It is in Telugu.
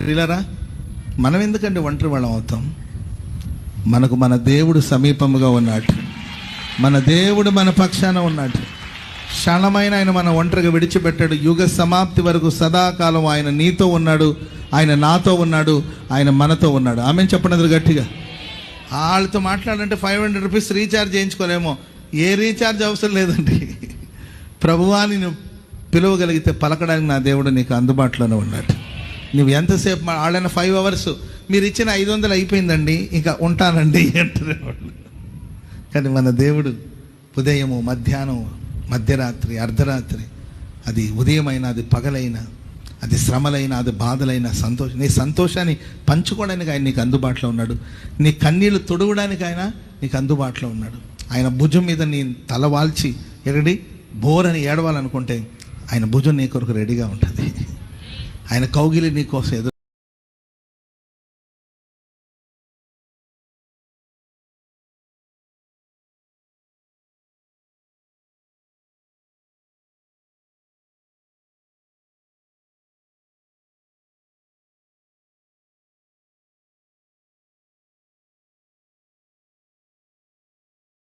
ప్రియులారా, మనం ఎందుకంటే ఒంటరి వాళ్ళం అవుతాం? మనకు మన దేవుడు సమీపముగా ఉన్నాడు. మన దేవుడు మన పక్షాన ఉన్నాడు. క్షణమైన ఆయన మన ఒంటరిగా విడిచిపెట్టాడు. యుగ సమాప్తి వరకు సదాకాలం ఆయన నీతో ఉన్నాడు, ఆయన నాతో ఉన్నాడు, ఆయన మనతో ఉన్నాడు. ఆమె చెప్పండి గట్టిగా. వాళ్ళతో మాట్లాడంటే 500 రూపీస్ రీఛార్జ్ చేయించుకోలేమో. ఏ రీఛార్జ్ అవసరం లేదండి. ప్రభువాని నువ్వు పిలవగలిగితే పలకడానికి నా దేవుడు నీకు అందుబాటులోనే ఉన్నాడు. నువ్వు ఎంతసేపు వాళ్ళైనా 5 అవర్స్, మీరు ఇచ్చిన 500 అయిపోయిందండి, ఇంకా ఉంటానండి అంటారు వాళ్ళు. కానీ మన దేవుడు ఉదయము, మధ్యాహ్నం, మధ్యరాత్రి, అర్ధరాత్రి, అది ఉదయమైనా, అది పగలైనా, అది శ్రమలైనా, అది బాధలైనా, నీ సంతోషాన్ని పంచుకోవడానికి ఆయన నీకు అందుబాటులో ఉన్నాడు. నీ కన్నీళ్లు తొడవడానికి ఆయన నీకు అందుబాటులో ఉన్నాడు. ఆయన భుజం మీద నీ తల వాల్చి బోరని ఏడవాలనుకుంటే ఆయన భుజం నీ కొరకు రెడీగా ఉంటుంది. ఆయన కౌగిలి నీ కోసం